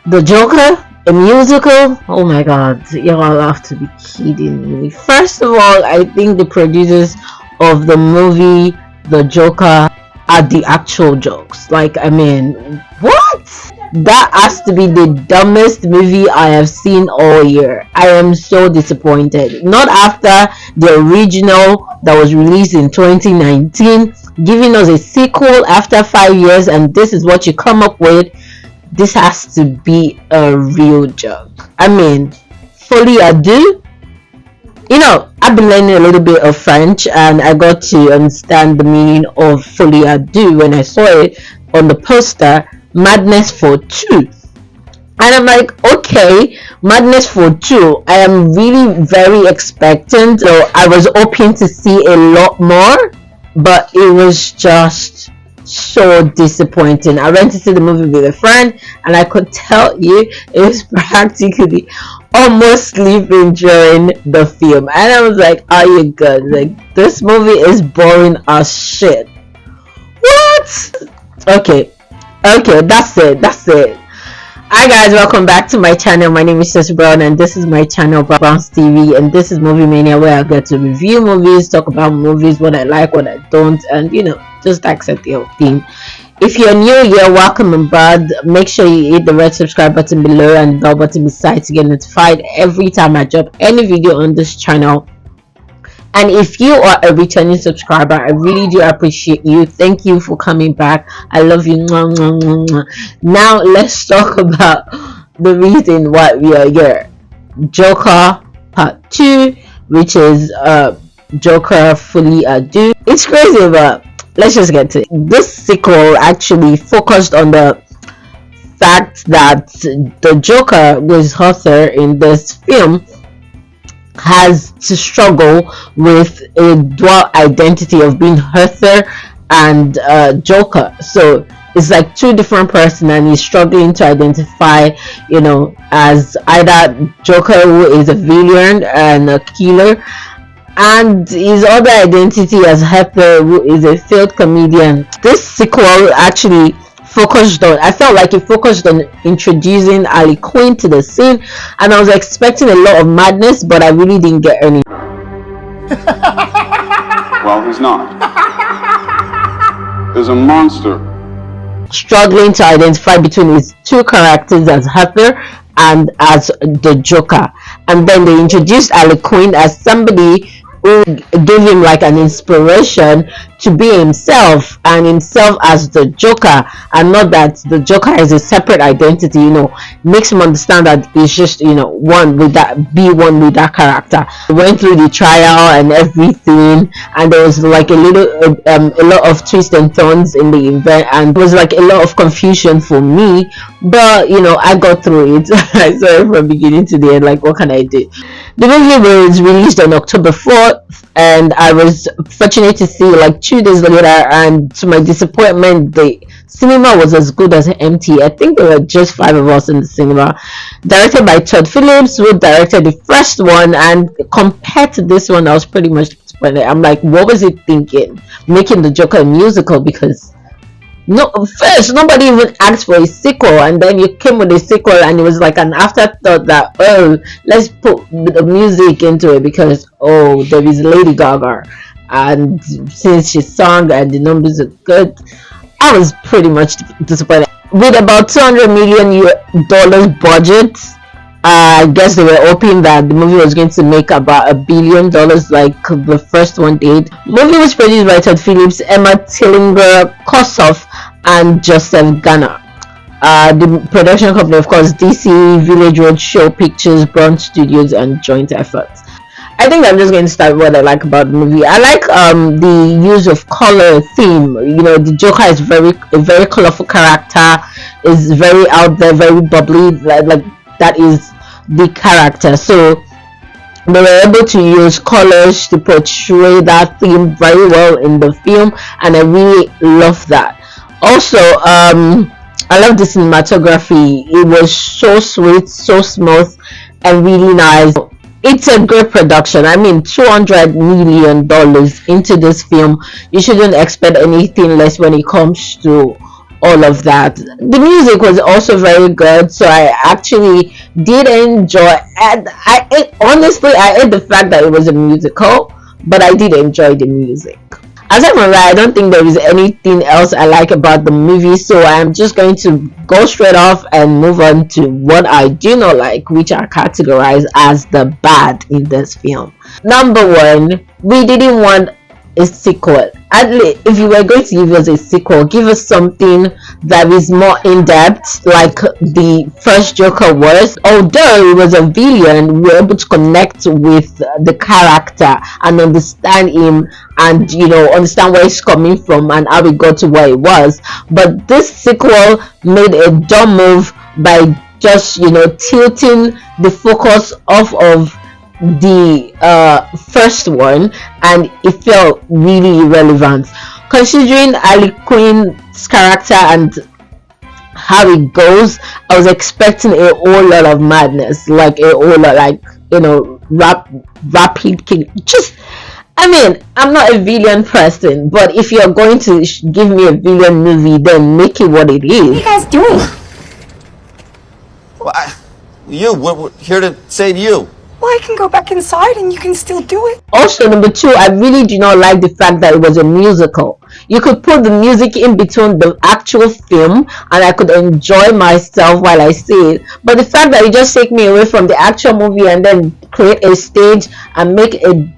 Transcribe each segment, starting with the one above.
The Joker, a musical? Oh my god, y'all have to be kidding me. First of all, I think the producers of the movie The Joker are the actual jokes. Like, I mean, what? That has to be the dumbest movie I have seen all year. I am so disappointed. Not after the original that was released in 2019, giving us a sequel after 5 years, and this is what you come up with. This has to be a real joke. I mean, Folie, Deux. I've been learning a little bit of French, and I got to understand the meaning of Folie Deux when I saw it on the poster, Madness for Two. And I'm like, okay, Madness for Two. I am really very expectant, so I was hoping to see a lot more, but it was just so disappointing. I went to see the movie with a friend, and I could tell you it was practically almost sleeping during the film, and I was like, are you good? Like, this movie is boring as shit. What? Okay, that's it. Hi guys, welcome back to my channel. My name is Sister Brown, and this is my channel, Brown's TV, and this is Movie Mania, where I get to review movies, talk about movies, what I like, what I don't, and just accept the whole thing. If you're new here, welcome and bad. Make sure you hit the red subscribe button below and the bell button beside to get notified every time I drop any video on this channel. And if you are a returning subscriber, I really do appreciate you. Thank you for coming back. I love you. Now let's talk about the reason why we are here. Joker Part 2, which is Joker Folie Deux. It's crazy, but let's just get to it. This sequel actually focused on the fact that the Joker, was author in this film, has to struggle with a dual identity of being Arthur and Joker. So it's like two different persons, and he's struggling to identify, as either Joker, who is a villain and a killer, and his other identity as Arthur, who is a failed comedian. This sequel actually I felt like it focused on introducing Harley Quinn to the scene, and I was expecting a lot of madness, but I really didn't get any. Well, he's not. There's a monster. Struggling to identify between his two characters as Arthur and as the Joker, and then they introduced Harley Quinn as somebody who gave him like an inspiration to be himself, and himself as the Joker, and not that the Joker is a separate identity. Makes him understand that he's just one with that character. We went through the trial and everything, and there was like a lot of twists and turns in the event, and it was like a lot of confusion for me, but I got through it. I saw it from beginning to the end. Like, what can I do? The movie was released on October 4th, and I was fortunate to see like 2 days later, and to my disappointment, the cinema was as good as empty. I think there were just 5 of us in the cinema. Directed by Todd, Phillips, who directed the first one, and compared to this one, I was pretty much disappointed. I'm like, what was it thinking, making the Joker a musical? Because first nobody even asked for a sequel, and then you came with a sequel, and it was like an afterthought that, oh, let's put the music into it because there is Lady Gaga, and since she sang and the numbers are good, I was pretty much disappointed. With about $200 million budget, I guess they were hoping that the movie was going to make about $1 billion like the first one did. The movie was produced by Todd Phillips, Emma Tillinger, Kossoff, and Joseph Garner. The production company, of course, DC, Village Roadshow Pictures, Brown Studios, and joint efforts. I think I'm just going to start with what I like about the movie. I like the use of color theme. The Joker is a very colorful character, is very out there, very bubbly, like that is the character. So they were able to use colors to portray that theme very well in the film, and I really love that. Also, I love the cinematography. It was so sweet, so smooth, and really nice. It's a great production. I mean, $200 million into this film. You shouldn't expect anything less when it comes to all of that. The music was also very good, so I actually did enjoy. And honestly, I hate the fact that it was a musical, but I did enjoy the music. Aside from that, I don't think there is anything else I like about the movie, so I'm just going to go straight off and move on to what I do not like, which are categorized as the bad in this film. Number one, we didn't want a sequel. At least, if you were going to give us a sequel, give us something that is more in-depth, like the first Joker was. Although it was a villain, we were able to connect with the character and understand him, and understand where he's coming from and how he got to where he was. But this sequel made a dumb move by just tilting the focus off of the first one, and it felt really irrelevant considering Harley Quinn's character and how it goes. I was expecting a whole lot of madness, like a whole lot, like rapid kill. Just, I mean, I'm not a villain person, but if you're going to give me a villain movie, then make it what it is. What are you guys doing? Well, we're here to say to you. Well, I can go back inside and you can still do it. Also, number two, I really do not like the fact that it was a musical. You could put the music in between the actual film and I could enjoy myself while I see it. But the fact that you just take me away from the actual movie and then create a stage and make a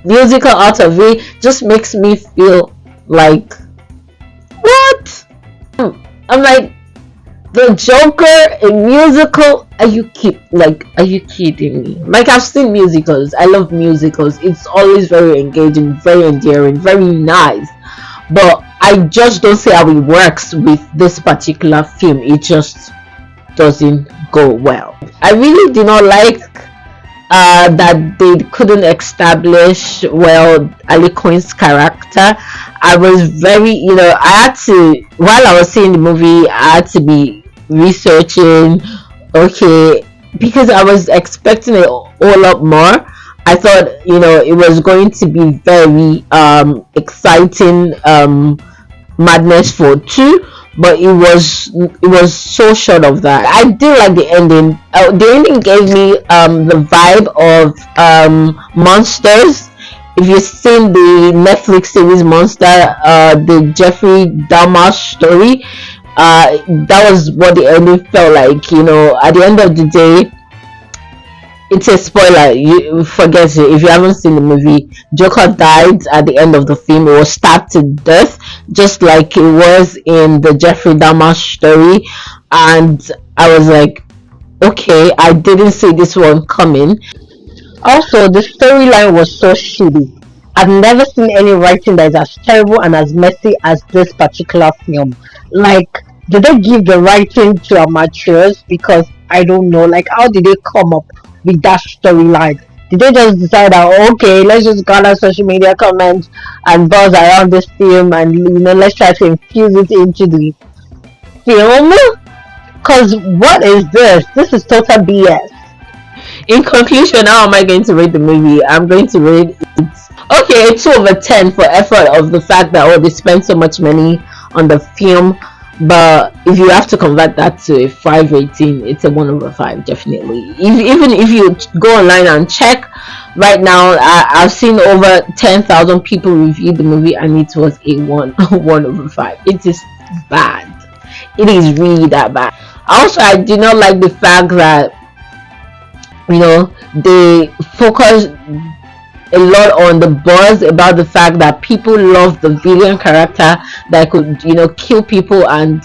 musical out of it just makes me feel like, what? I'm like, the Joker, a musical? Are you kidding me? Like, I've seen musicals. I love musicals. It's always very engaging, very endearing, very nice. But I just don't see how it works with this particular film. It just doesn't go well. I really do not like that they couldn't establish well Harley Quinn's character. I was very, I had to, while I was seeing the movie, I had to be researching, okay, because I was expecting a whole lot more. I thought, it was going to be very exciting madness for 2, but it was so short of that. I did like the ending. The ending gave me the vibe of Monsters. If you've seen the Netflix series Monster, the Jeffrey Dahmer story, that was what the ending felt like. At the end of the day, it's a spoiler, you forget it if you haven't seen the movie. Joker died at the end of the film. It was stabbed to death, just like it was in the Jeffrey Dahmer story, and I was like, okay, I didn't see this one coming. Also, the storyline was so shitty. I've never seen any writing that is as terrible and as messy as this particular film. Like, did they give the writing to amateurs? Because I don't know, like, how did they come up with that storyline? Did they just decide that, okay, let's just gather social media comments and buzz around this film and let's try to infuse it into the film? Because what is this? This is total BS. In conclusion, how am I going to rate the movie? I'm going to rate it, okay, 2/10 for effort of the fact that they spent so much money on the film. But if you have to convert that to a 5 rating, it's a 1/5 definitely. Even if you go online and check right now, I've seen over 10,000 people review the movie and it was a 1/5. It is bad. It is really that bad. Also, I do not like the fact that they focus a lot on the buzz about the fact that people love the villain character that could kill people, and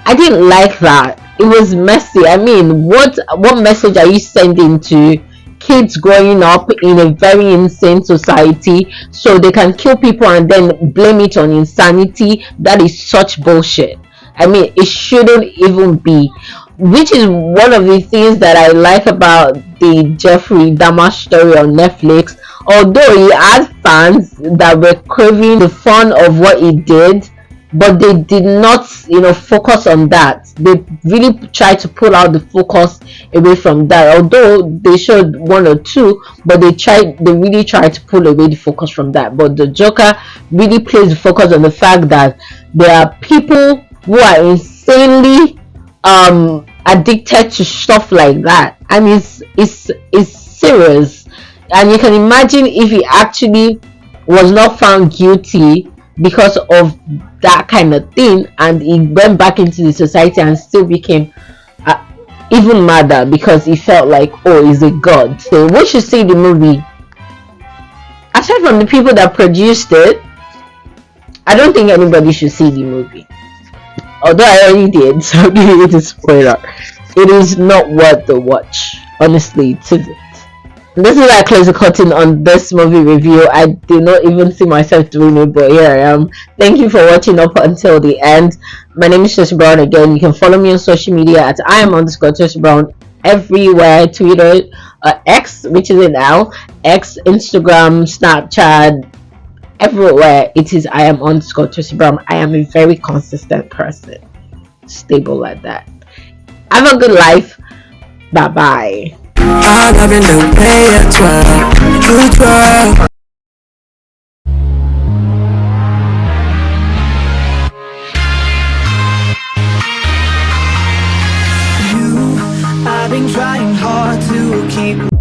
I didn't like that. It was messy. I mean, what message are you sending to kids growing up in a very insane society so they can kill people and then blame it on insanity? That is such bullshit. I mean, it shouldn't even be. Which is one of the things that I like about the Jeffrey Dahmer story on Netflix. Although he had fans that were craving the fun of what he did, but they did not focus on that. They really tried to pull out the focus away from that. Although they showed 1 or 2, but they really tried to pull away the focus from that. But the Joker really plays the focus on the fact that there are people who are insanely addicted to stuff like that, and it's serious. And you can imagine if he actually was not found guilty because of that kind of thing, and he went back into the society and still became even madder because he felt like, oh, he's a god. So we should see the movie. Aside from the people that produced it, I don't think anybody should see the movie. Although I already did, so I'll give it a spoiler. It is not worth the watch. Honestly, it isn't. And this is why I close the curtain on this movie review. I do not even see myself doing it, but here I am. Thank you for watching up until the end. My name is Toshi Brown again. You can follow me on social media at @IAM_Toshi Brown everywhere. Twitter, X, which is it now, X, Instagram, Snapchat, everywhere. It is @IAM_Toshi Brown. I am a very consistent person. Stable like that. Have a good life. Bye bye. I love your new pay at 12 to 12. I've been trying hard to keep